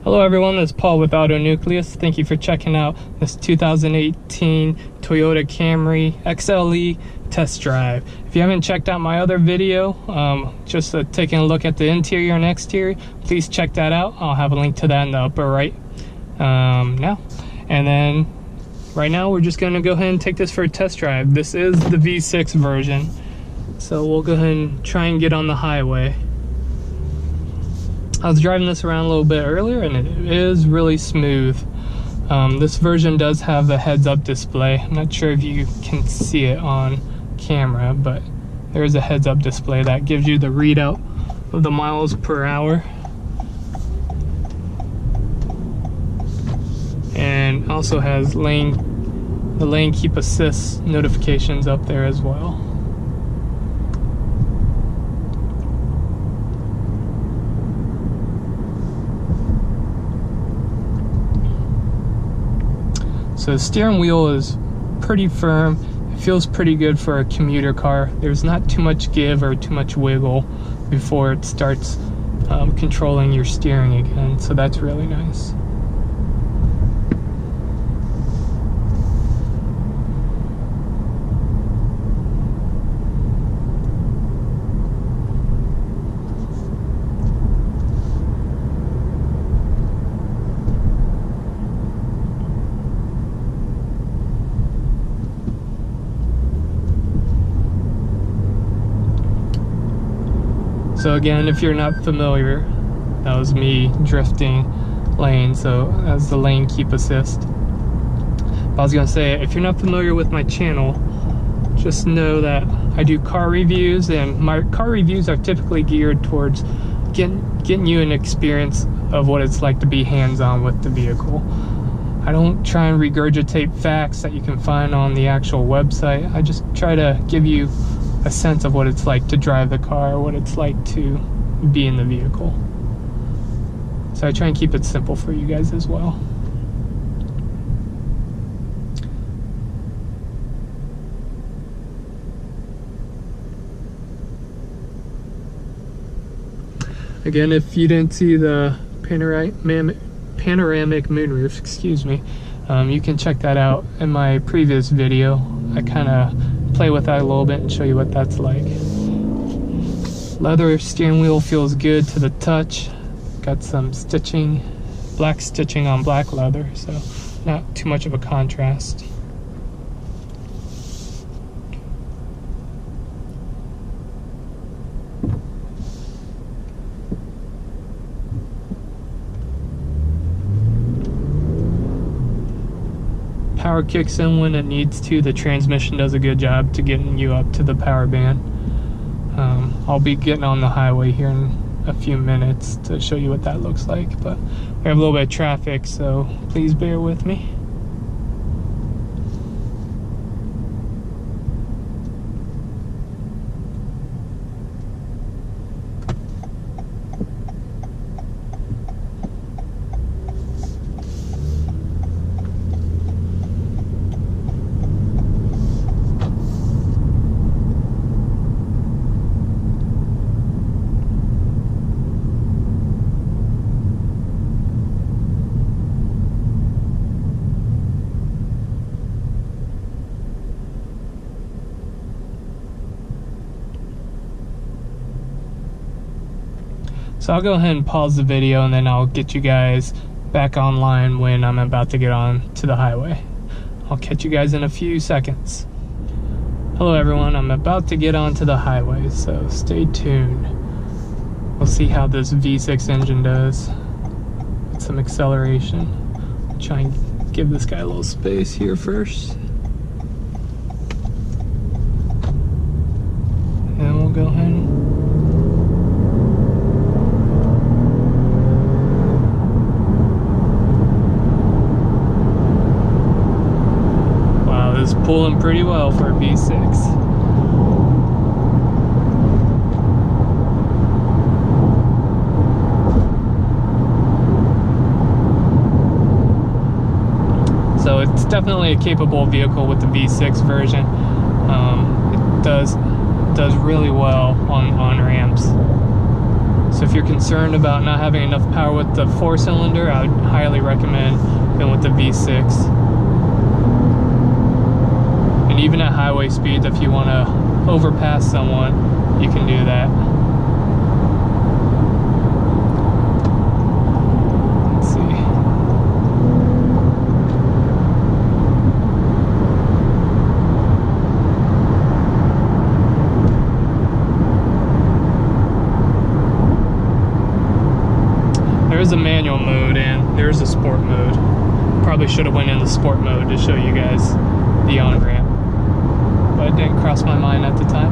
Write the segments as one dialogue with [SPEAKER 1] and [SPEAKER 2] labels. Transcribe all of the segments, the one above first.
[SPEAKER 1] Hello everyone, this is Paul with Auto Nucleus. Thank you for checking out this 2018 Toyota Camry XLE test drive. If you haven't checked out my other video, just taking a look at the interior and exterior, please check that out. I'll have a link to that in the upper right now. And then right now we're just going to go ahead and take this for a test drive. This is the V6 version, so we'll go ahead and try and get on the highway. I was driving this around a little bit earlier and it is really smooth. This version does have the heads-up display. I'm not sure if you can see it on camera, but there is a heads-up display that gives you the readout of the miles per hour. And also has the lane keep assist notifications up there as well. So the steering wheel is pretty firm. It feels pretty good for a commuter car. There's not too much give or too much wiggle before it starts controlling your steering again. So that's really nice. So again, if you're not familiar, that was me drifting lane, so that's the lane keep assist. But I was gonna say, if you're not familiar with my channel, just know that I do car reviews, and my car reviews are typically geared towards getting you an experience of what it's like to be hands-on with the vehicle. I don't try and regurgitate facts that you can find on the actual website. I just try to give you a sense of what it's like to drive the car, what it's like to be in the vehicle. So I try and keep it simple for you guys as well. Again, if you didn't see the panoramic moonroof, excuse me, you can check that out in my previous video. I kind of play with that a little bit and show you what that's like. Leather steering wheel feels good to the touch. Got some stitching, black stitching on black leather, so not too much of a contrast. Power kicks in when it needs to. The transmission does a good job to getting you up to the power band. I'll be getting on the highway here in a few minutes to show you what that looks like, but we have a little bit of traffic, so please bear with me. So I'll go ahead and pause the video and then I'll get you guys back online when I'm about to get on to the highway. I'll catch you guys in a few seconds. Hello everyone, I'm about to get onto the highway, so stay tuned. We'll see how this V6 engine does with some acceleration. I'll try and give this guy a little space here first. And we'll go ahead and pulling pretty well for a V6. So it's definitely a capable vehicle with the V6 version. It does really well on ramps. So if you're concerned about not having enough power with the 4-cylinder, I would highly recommend going with the V6. And even at highway speeds, if you want to overpass someone, you can do that. Let's see. There's a manual mode and there's a sport mode. Probably should have went in the sport mode to show you guys the on-ramp, but it didn't cross my mind at the time.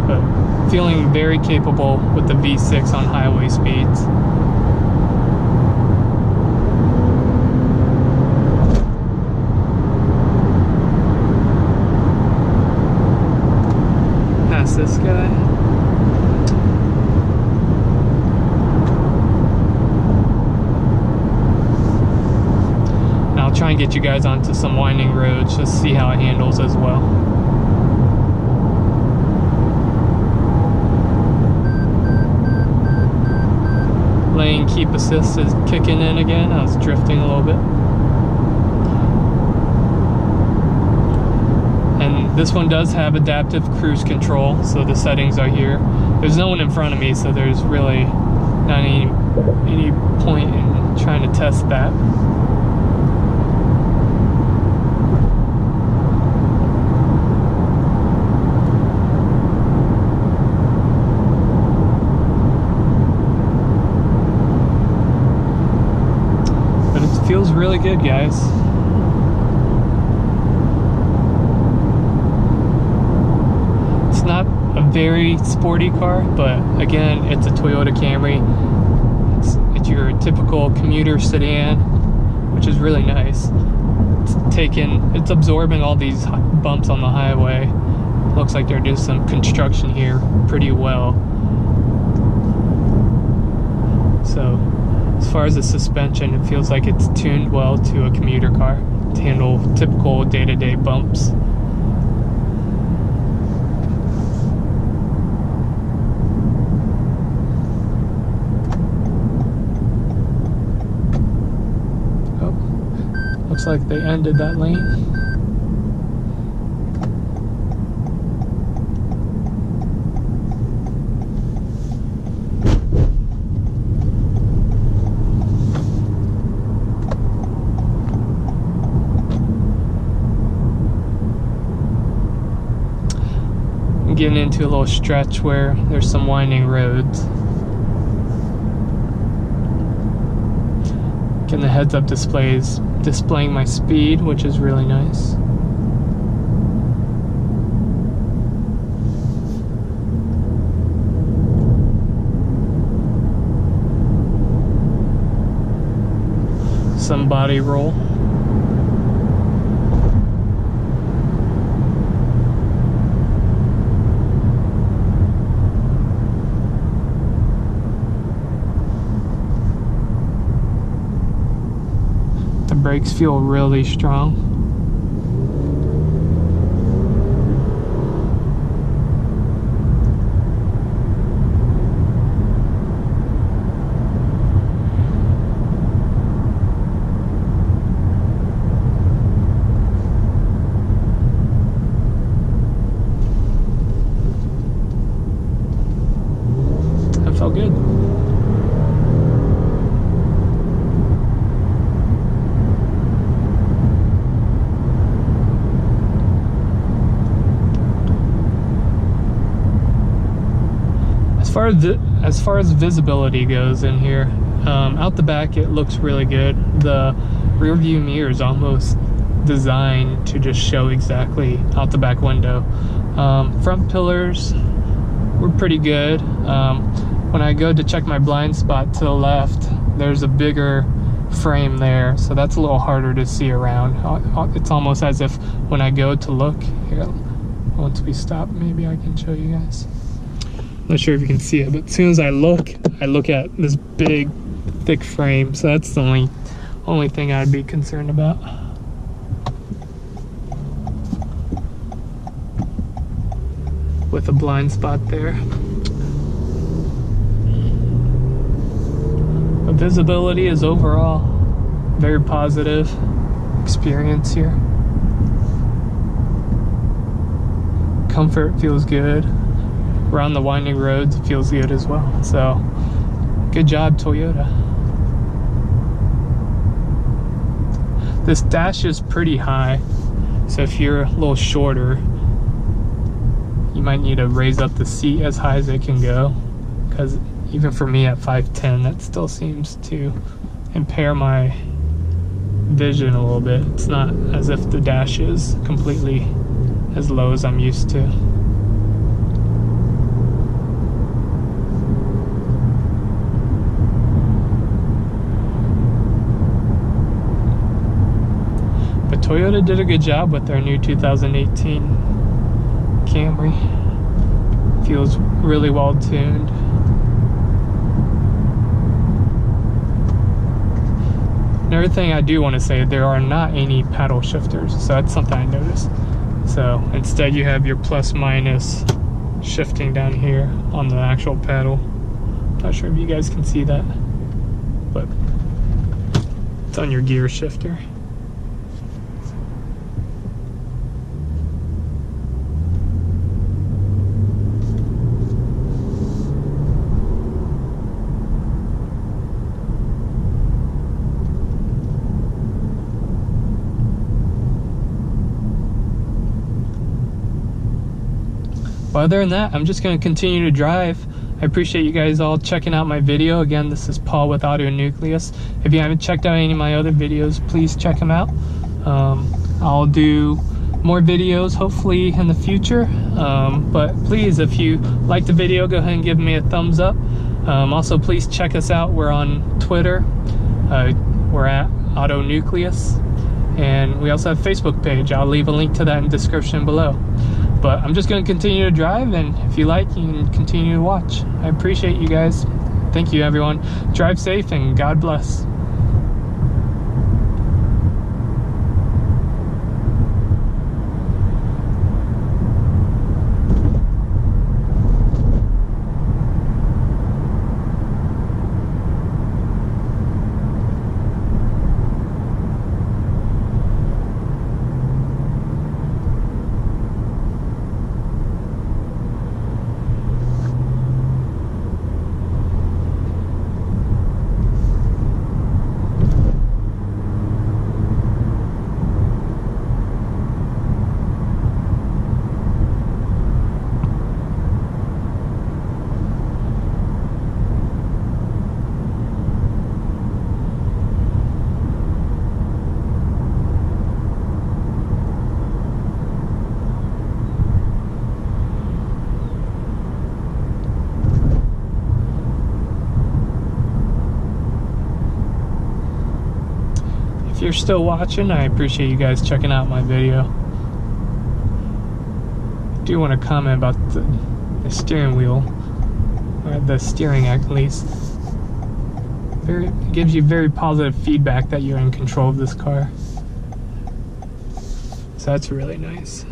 [SPEAKER 1] But feeling very capable with the V6 on highway speeds. Past this guy. Try and get you guys onto some winding roads, just see how it handles as well. Lane keep assist is kicking in again. I was drifting a little bit. And this one does have adaptive cruise control, so the settings are here. There's no one in front of me, so there's really not any point in trying to test that. Feels really good, guys. It's not a very sporty car, but again, it's a Toyota Camry. It's your typical commuter sedan, which is really nice. It's absorbing all these bumps on the highway. Looks like they're doing some construction here pretty well. So as far as the suspension, it feels like it's tuned well to a commuter car to handle typical day-to-day bumps. Oh, looks like they ended that lane. Getting into a little stretch where there's some winding roads. Getting the heads-up displays displaying my speed, which is really nice. Some body roll. Brakes feel really strong. That felt good. As far as visibility goes in here, out the back it looks really good. The rear view mirror is almost designed to just show exactly out the back window. Front pillars were pretty good. When I go to check my blind spot to the left, there's a bigger frame there, so that's a little harder to see around. It's almost as if when I go to look here, once we stop, maybe I can show you guys. Not sure if you can see it, but as soon as I look at this big, thick frame. So that's the only thing I'd be concerned about. with a blind spot there. But visibility is overall very positive experience here. Comfort feels good. Around the winding roads, it feels good as well. So, good job, Toyota. This dash is pretty high, so if you're a little shorter, you might need to raise up the seat as high as it can go, because even for me at 5'10", that still seems to impair my vision a little bit. It's not as if the dash is completely as low as I'm used to. But Toyota did a good job with their new 2018 Camry. Feels really well tuned. Another thing I do want to say, there are not any paddle shifters, so that's something I noticed. So instead you have your plus minus shifting down here on the actual pedal. Not sure if you guys can see that, but it's on your gear shifter. Other than that, I'm just going to continue to drive. I appreciate you guys all checking out my video. Again, this is Paul with Auto Nucleus. If you haven't checked out any of my other videos, please check them out. I'll do more videos hopefully in the future, but please, if you like the video, go ahead and give me a thumbs up. Also, please check us out. We're on Twitter. We're at Auto Nucleus, and we also have a Facebook page. I'll leave a link to that in the description below. But I'm just going to continue to drive, and if you like, you can continue to watch. I appreciate you guys. Thank you, everyone. Drive safe, and God bless. If you're still watching, I appreciate you guys checking out my video. I do want to comment about the steering wheel, or the steering at least. It gives you very positive feedback that you're in control of this car. So that's really nice.